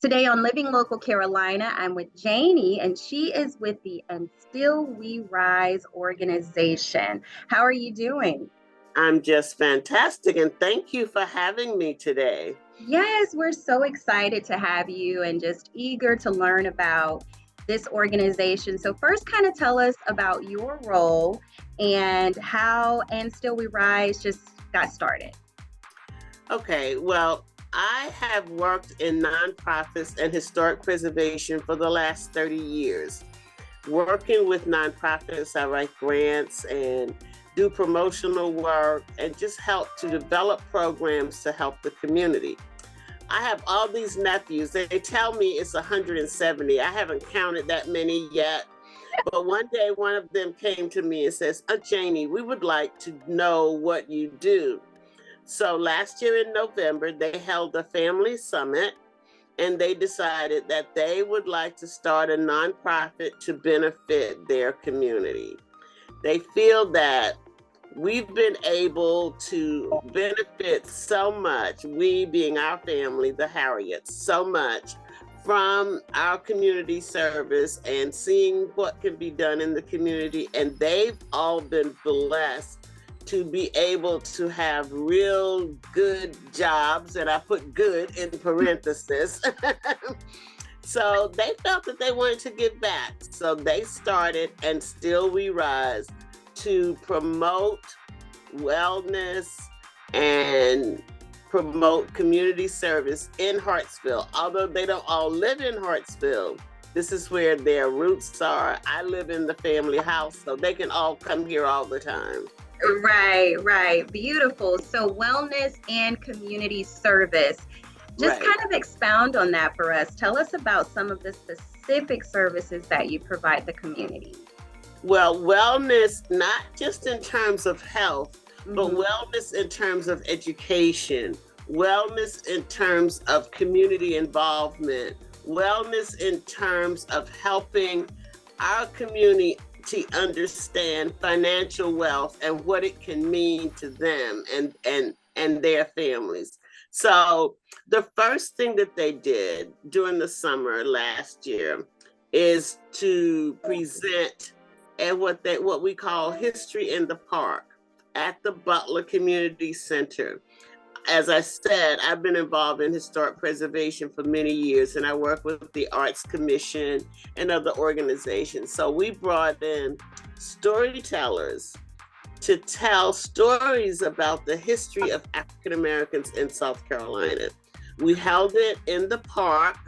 Today on Living Local Carolina, I'm with Janie, and she is with the And Still We Rise organization. How are you doing? I'm just fantastic, and thank you for having me today. Yes, we're so excited to have you and just eager to learn about this organization. So, first, kind of tell us about your role and how And Still We Rise just got started. Okay, well, I have worked in nonprofits and historic preservation for the last 30 years. Working with nonprofits, I write grants and do promotional work and just help to develop programs to help the community. I have all these nephews. They tell me it's 170. I haven't counted that many yet. But one day, one of them came to me and says, Aunt Janie, we would like to know what you do. So last year in November, they held a family summit and they decided that they would like to start a nonprofit to benefit their community. They feel that we've been able to benefit so much, we being our family, the Harriets, so much from our community service and seeing what can be done in the community. And they've all been blessed to be able to have real good jobs, and I put good in parentheses. So they felt that they wanted to give back. So they started And Still We Rise to promote wellness and promote community service in Hartsville. Although they don't all live in Hartsville, this is where their roots are. I live in the family house, so they can all come here all the time. Right. Beautiful. So, wellness and community service. Just kind of expound on that for us. Tell us about some of the specific services that you provide the community. Well, wellness, not just in terms of health, but wellness in terms of education, wellness in terms of community involvement, wellness in terms of helping our community to understand financial wealth and what it can mean to them and their families. So the first thing that they did during the summer last year is to present at what we call History in the Park at the Butler Community Center. As I said, I've been involved in historic preservation for many years, and I work with the Arts Commission and other organizations. So we brought in storytellers to tell stories about the history of African Americans in South Carolina. We held it in the park.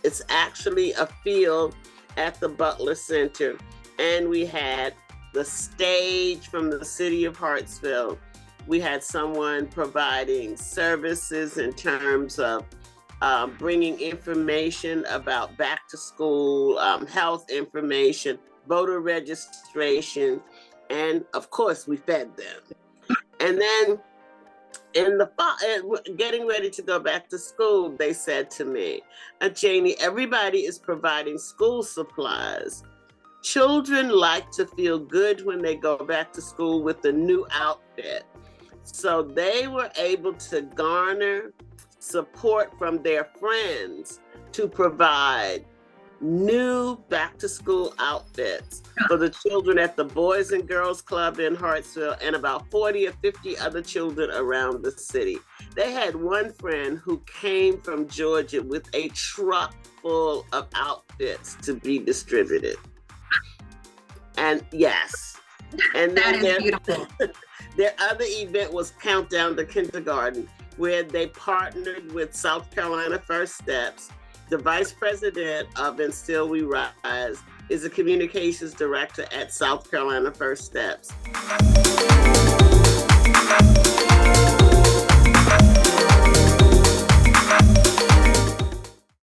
It's actually a field at the Butler Center, and we had the stage from the city of Hartsville. We had someone providing services in terms of bringing information about back to school, health information, voter registration, and of course we fed them. And then in the fall, getting ready to go back to school, they said to me, Janie, everybody is providing school supplies. Children like to feel good when they go back to school with a new outfit. So they were able to garner support from their friends to provide new back to school outfits for the children at the Boys and Girls Club in Hartsville and about 40 or 50 other children around the city. They had one friend who came from Georgia with a truck full of outfits to be distributed. And yes. And that is beautiful. Their other event was Countdown to Kindergarten, where they partnered with South Carolina First Steps. The vice president of And Still We Rise is a communications director at South Carolina First Steps.